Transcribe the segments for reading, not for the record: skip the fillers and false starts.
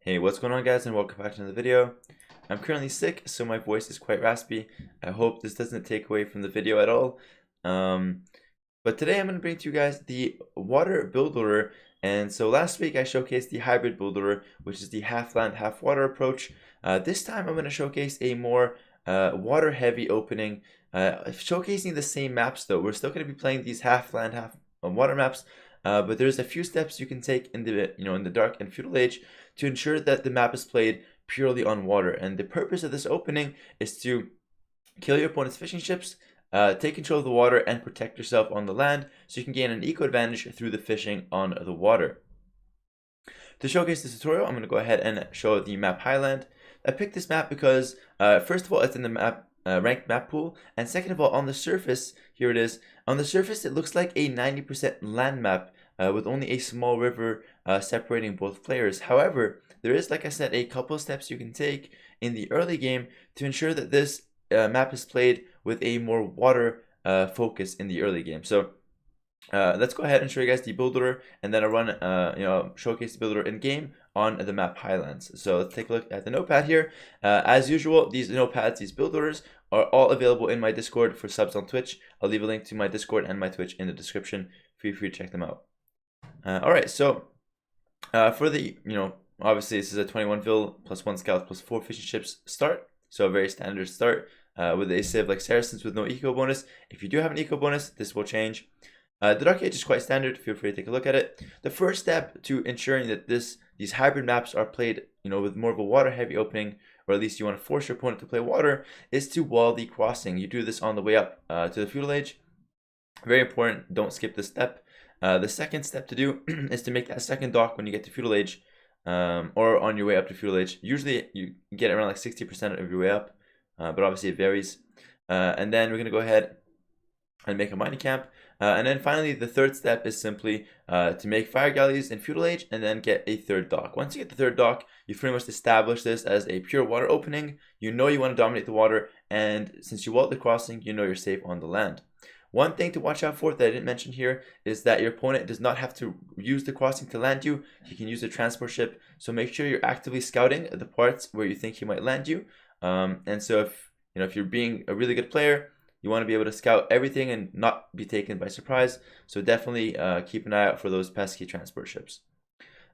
Hey, what's going on, guys, and welcome back to another video. I'm currently sick, so my voice is quite raspy. I hope this doesn't take away from the video at all. But today I'm going to bring to you guys the water builder. And so last week I showcased the hybrid builder, which is the half land, half water approach. This time I'm going to showcase a more water heavy opening, showcasing the same maps though. We're still going to be playing these half land, half water maps. But there's a few steps you can take in the Dark and Feudal Age to ensure that the map is played purely on water. And the purpose of this opening is to kill your opponent's fishing ships, take control of the water, and protect yourself on the land, so you can gain an eco advantage through the fishing on the water. To showcase this tutorial, I'm going to go ahead and show the map Highland. I picked this map because, first of all, it's in the map ranked map pool, and second of all, on the surface, here it is. On the surface, it looks like a 90% land map with only a small river separating both players. However, there is, like I said, a couple steps you can take in the early game to ensure that this map is played with a more water focus in the early game. So let's go ahead and show you guys the builder, and then I'll run, showcase the builder in game on the map Highlands. So let's take a look at the notepad here. As usual, these notepads, these builders, are all available in my Discord for subs on Twitch. I'll leave a link to my Discord and my Twitch in the description. Feel free to check them out. Alright, so for the, obviously this is a 21 vil plus 1 scout plus 4 fishing ships start. So a very standard start with a civ like Saracens with no eco bonus. If you do have an eco bonus, this will change. The Dark Age is quite standard. Feel free to take a look at it. The first step to ensuring that these hybrid maps are played, with more of a water heavy opening, or at least you want to force your opponent to play water, is to wall the crossing. You do this on the way up to the Feudal Age. Very important. Don't skip this step. The second step to do is to make that second dock when you get to Feudal Age, or on your way up to Feudal Age. Usually you get around like 60% of your way up, but obviously it varies. And then we're going to go ahead and make a mining camp. And then finally, the third step is simply to make fire galleys in Feudal Age and then get a third dock. Once you get the third dock, you pretty much establish this as a pure water opening. You know you want to dominate the water, and since you walled the crossing, you know you're safe on the land. One thing to watch out for that I didn't mention here is that your opponent does not have to use the crossing to land you. He can use a transport ship, so make sure you're actively scouting the parts where you think he might land you. And so if you're being a really good player, you want to be able to scout everything and not be taken by surprise. So definitely keep an eye out for those pesky transport ships.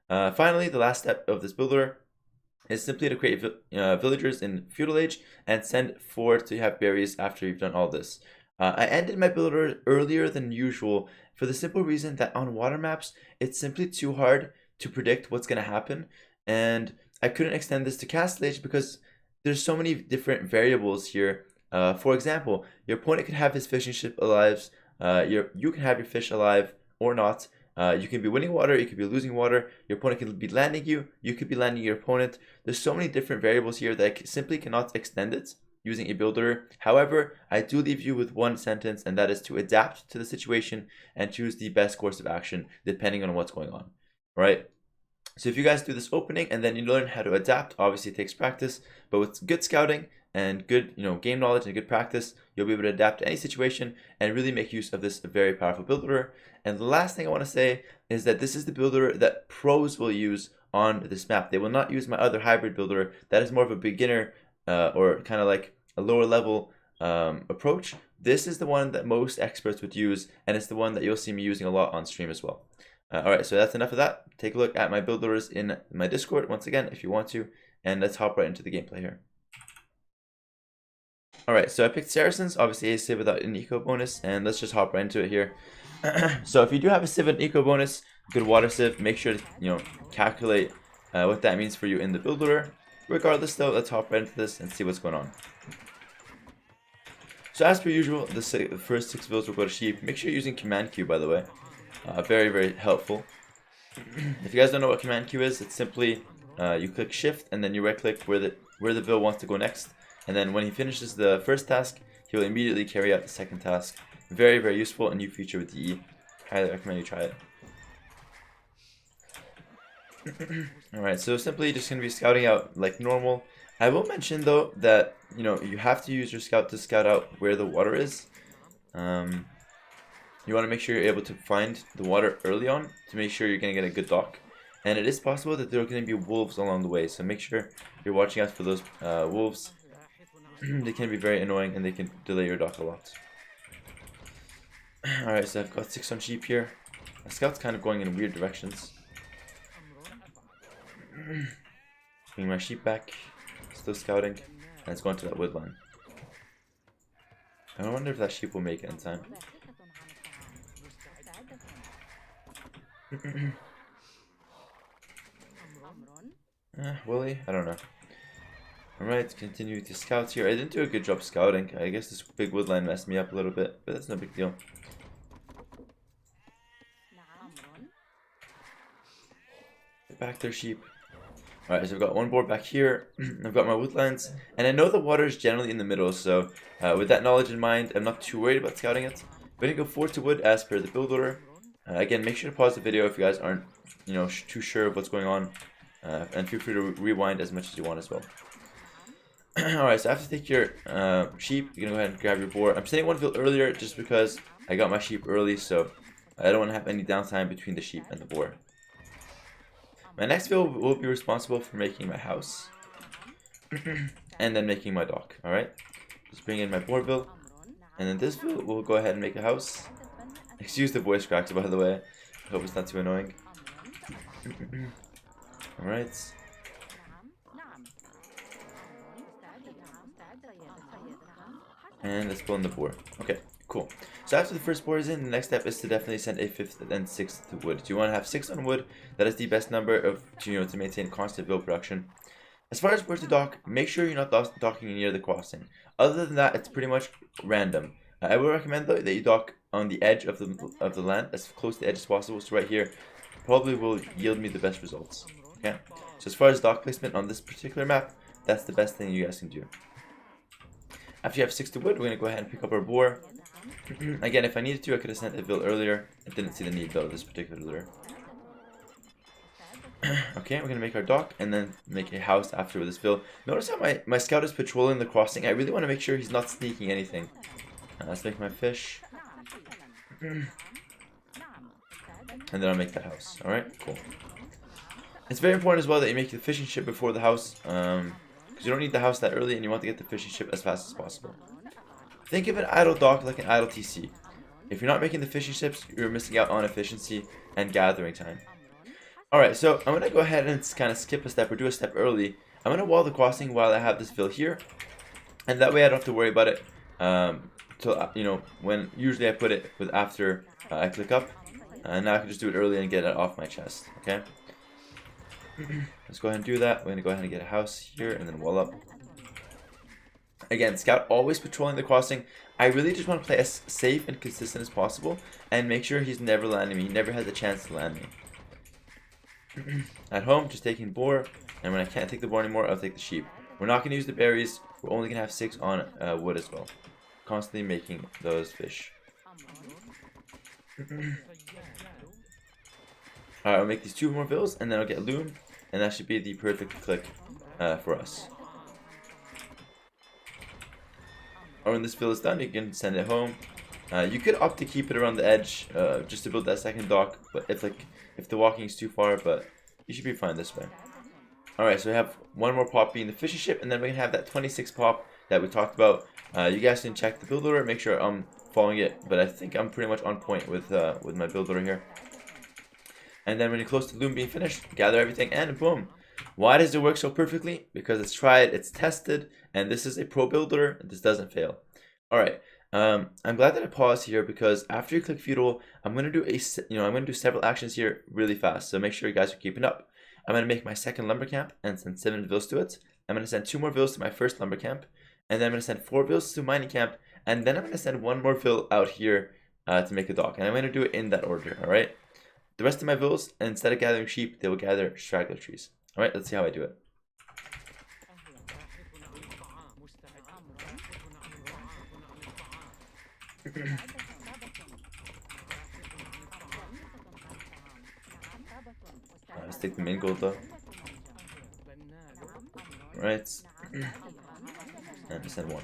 Finally, the last step of this builder is simply to create villagers in Feudal Age and send 4 to have berries after you've done all this. I ended my builder earlier than usual for the simple reason that on water maps, it's simply too hard to predict what's going to happen. And I couldn't extend this to Castle Age because there's so many different variables here. For example, your opponent could have his fishing ship alive, you can have your fish alive or not. You can be winning water, you could be losing water, your opponent could be landing you, you could be landing your opponent. There's so many different variables here that I simply cannot extend it using a builder. However, I do leave you with one sentence, and that is to adapt to the situation and choose the best course of action depending on what's going on. All right? So if you guys do this opening and then you learn how to adapt, obviously it takes practice, but with good scouting and good game knowledge and good practice, you'll be able to adapt to any situation and really make use of this very powerful builder. And the last thing I want to say is that this is the builder that pros will use on this map. They will not use my other hybrid builder that is more of a beginner or kind of like a lower level approach. This is the one that most experts would use, and it's the one that you'll see me using a lot on stream as well. Alright, so that's enough of that. Take a look at my builders in my Discord once again if you want to, and let's hop right into the gameplay here. Alright, so I picked Saracens, obviously a civ without an eco bonus, and let's just hop right into it here. So if you do have a civ with an eco bonus, good water civ, make sure to calculate what that means for you in the builder. Regardless though, let's hop right into this and see what's going on. So as per usual, the first 6 builds will go to sheep. Make sure you're using command Q, by the way. Very, very helpful. If you guys don't know what command Q is, it's simply you click shift and then you right click where the bill wants to go next, and then when he finishes the first task, he will immediately carry out the second task. Very, very useful, a new feature with DE. Highly recommend you try it. Alright, so simply just going to be scouting out like normal. I will mention though that you have to use your scout to scout out where the water is. You want to make sure you're able to find the water early on to make sure you're going to get a good dock. And it is possible that there are going to be wolves along the way, so make sure you're watching out for those wolves. They can be very annoying and they can delay your dock a lot. Alright, so I've got 6 on sheep here. My scout's kind of going in weird directions. Bring my sheep back. Still scouting. And it's going to that wood line. I wonder if that sheep will make it in time. Will he? I don't know. Alright, continue to scout here. I didn't do a good job scouting. I guess this big wood line messed me up a little bit, but that's no big deal. Get back there, sheep. Alright, so I've got one board back here. I've got my woodlands, and I know the water is generally in the middle, so with that knowledge in mind, I'm not too worried about scouting it. I'm going to go forward to wood as per the build order. Again, make sure to pause the video if you guys aren't, too sure of what's going on, and feel free to rewind as much as you want as well. Alright, so after you take your sheep, you're going to go ahead and grab your boar. I'm setting one field earlier just because I got my sheep early, so I don't want to have any downtime between the sheep and the boar. My next field will be responsible for making my house and then making my dock. Alright, just bring in my boar bill, and then this field will go ahead and make a house. Excuse the voice cracks, by the way. I hope it's not too annoying. Alright. And let's pull in the boar. Okay, cool. So after the first boar is in, the next step is to definitely send a 5th and 6th to wood. You want to have 6 on wood. That is the best number of to maintain constant build production. As far as where to dock, make sure you're not docking near the crossing. Other than that, it's pretty much random. I would recommend though that you dock on the edge of the land, as close to the edge as possible. So right here probably will yield me the best results. Okay. So as far as dock placement on this particular map, that's the best thing you guys can do. After you have 6 to wood, we're going to go ahead and pick up our boar. Again, if I needed to, I could have sent a bill earlier. I didn't see the need though, this particular lure. Okay, we're going to make our dock and then make a house after with this bill. Notice how my scout is patrolling the crossing. I really want to make sure he's not sneaking anything. Let's make my fish. And then I'll make that house. Alright, cool. It's very important as well that you make the fishing ship before the house. Because you don't need the house that early and you want to get the fishing ship as fast as possible. Think of an idle dock like an idle TC. If you're not making the fishing ships, you're missing out on efficiency and gathering time. Alright, so I'm going to go ahead and kind of skip a step or do a step early. I'm going to wall the crossing while I have this fill here. And that way I don't have to worry about it. Till, when usually I put it with after I click up. And now I can just do it early and get it off my chest. Okay? Let's go ahead and do that. We're going to go ahead and get a house here and then wall up. Again, scout always patrolling the crossing. I really just want to play as safe and consistent as possible and make sure he's never landing me. He never has a chance to land me. At home, just taking boar, and when I can't take the boar anymore, I'll take the sheep. We're not going to use the berries. We're only going to have 6 on wood as well. Constantly making those fish. Alright, I'll make these 2 more bills, and then I'll get loom, and that should be the perfect click for us. Or when this fill is done, you can send it home. You could opt to keep it around the edge just to build that second dock, but if the walking is too far, but you should be fine this way. Alright, so we have one more pop being the fishing ship, and then we can have that 26 pop that we talked about. You guys can check the build order, make sure I'm following it, but I think I'm pretty much on point with my build order here. And then when you're close to loom being finished, gather everything, and boom. Why does it work so perfectly? Because it's tried, it's tested, and this is a pro builder, and this doesn't fail. Alright, I'm glad that I paused here because after you click feudal, I'm gonna do several actions here really fast. So make sure you guys are keeping up. I'm gonna make my second lumber camp and send 7 vills to it. I'm gonna send 2 more vills to my first lumber camp, and then I'm gonna send 4 vills to mining camp, and then I'm gonna send 1 more vill out here to make a dock. And I'm gonna do it in that order. Alright. The rest of my vills, instead of gathering sheep, they will gather straggler trees. Alright, let's see how I do it. Let's take the main gold though. Right. And send 1.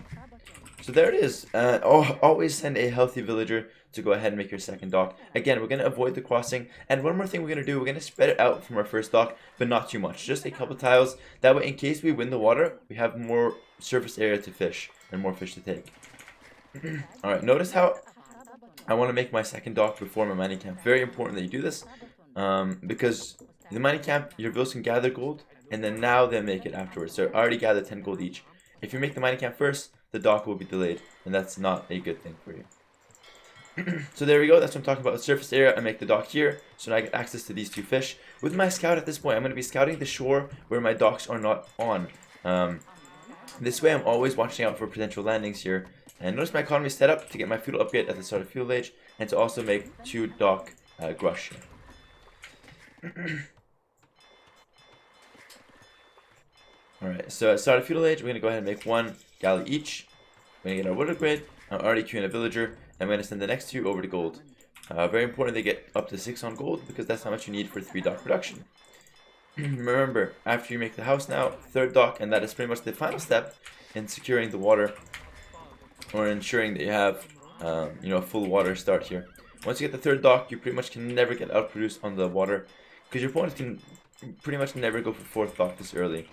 So there it is. Always send a healthy villager to go ahead and make your second dock. Again, we're going to avoid the crossing, and one more thing we're going to do, we're going to spread it out from our first dock, but not too much, just a couple tiles. That way, in case we win the water, we have more surface area to fish and more fish to take. Alright, notice how I want to make my second dock before my mining camp. Very important that you do this, because in the mining camp, your villas can gather gold, and then now they make it afterwards. So I already gathered 10 gold each. If you make the mining camp first, the dock will be delayed, and that's not a good thing for you. So there we go, that's what I'm talking about, the surface area. I make the dock here, so now I get access to these two fish. With my scout at this point, I'm going to be scouting the shore where my docks are not on. This way I'm always watching out for potential landings here. And notice my economy is set up to get my fuel upgrade at the start of fuel age, and to also make 2 dock grush. Alright, so at start of fuel age, we're going to go ahead and make 1 galley each. We're going to get our wood upgrade. I'm already queuing a villager. I'm going to send the next 2 over to gold. Very important they get up to 6 on gold, because that's how much you need for 3 dock production. Remember, after you make the house now, 3rd dock, and that is pretty much the final step in securing the water, or ensuring that you have a full water start here. Once you get the 3rd dock, you pretty much can never get outproduced on the water, because your opponent can pretty much never go for 4th dock this early,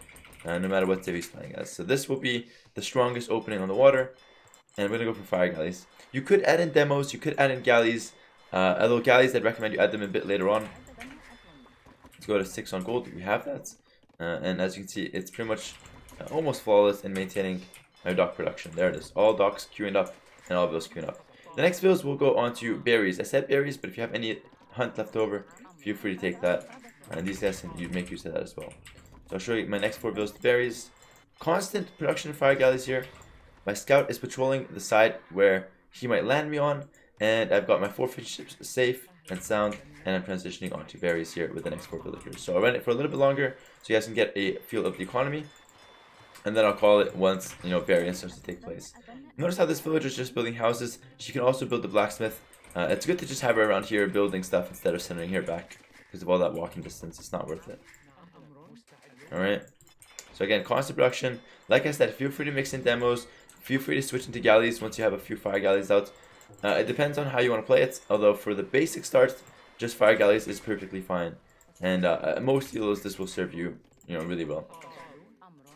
no matter what civ he's playing as. So this will be the strongest opening on the water, and we're going to go for fire galleys. You could add in demos, you could add in galleys, although galleys I'd recommend you add them a bit later on. Let's go to 6 on gold, we have that, and as you can see, it's pretty much almost flawless in maintaining our dock production. There it is, all docks queuing up, and all of those queuing up. The next builds will go on to berries. I said berries, but if you have any hunt left over, feel free to take that, and these guys can make use of that as well. So I'll show you my next 4 builds to berries. Constant production of fire galleys here. My scout is patrolling the side where he might land me on, and I've got my 4 fish ships safe and sound, and I'm transitioning onto berries here with the next 4 villagers. So I'll run it for a little bit longer so you guys can get a feel of the economy, and then I'll call it once variance starts to take place. Notice how this villager is just building houses. She can also build the blacksmith. It's good to just have her around here building stuff instead of sending her back, because of all that walking distance. It's not worth it. Alright, so again, constant production. Like I said, feel free to mix in demos. Feel free to switch into galleys once you have a few fire galleys out. It depends on how you want to play it, although for the basic starts, just fire galleys is perfectly fine. And most helos, this will serve you, really well.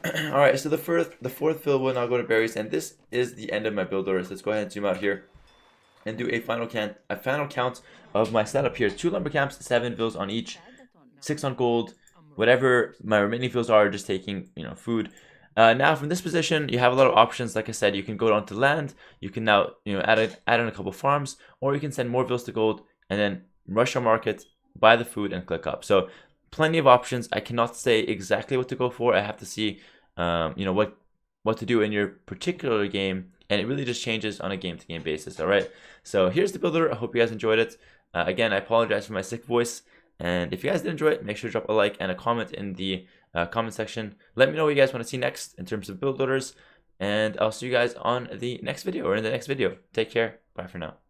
Alright, so the 4th build will now go to berries, and this is the end of my build orders. Let's go ahead and zoom out here and do a final count of my setup here. 2 lumber camps, 7 vills on each, 6 on gold. Whatever my remaining vills are, just taking food. Now from this position, you have a lot of options. Like I said, you can go down to land. You can now add in a couple farms, or you can send more vills to gold and then rush our market, buy the food, and click up. So plenty of options. I cannot say exactly what to go for. I have to see what to do in your particular game, and it really just changes on a game-to-game basis. All right, so here's the builder. I hope you guys enjoyed it. Again, I apologize for my sick voice, and if you guys did enjoy it, make sure to drop a like and a comment in the comment section. Let me know what you guys want to see next in terms of build orders, and I'll see you guys on the next video, or in the next video. Take care. Bye for now.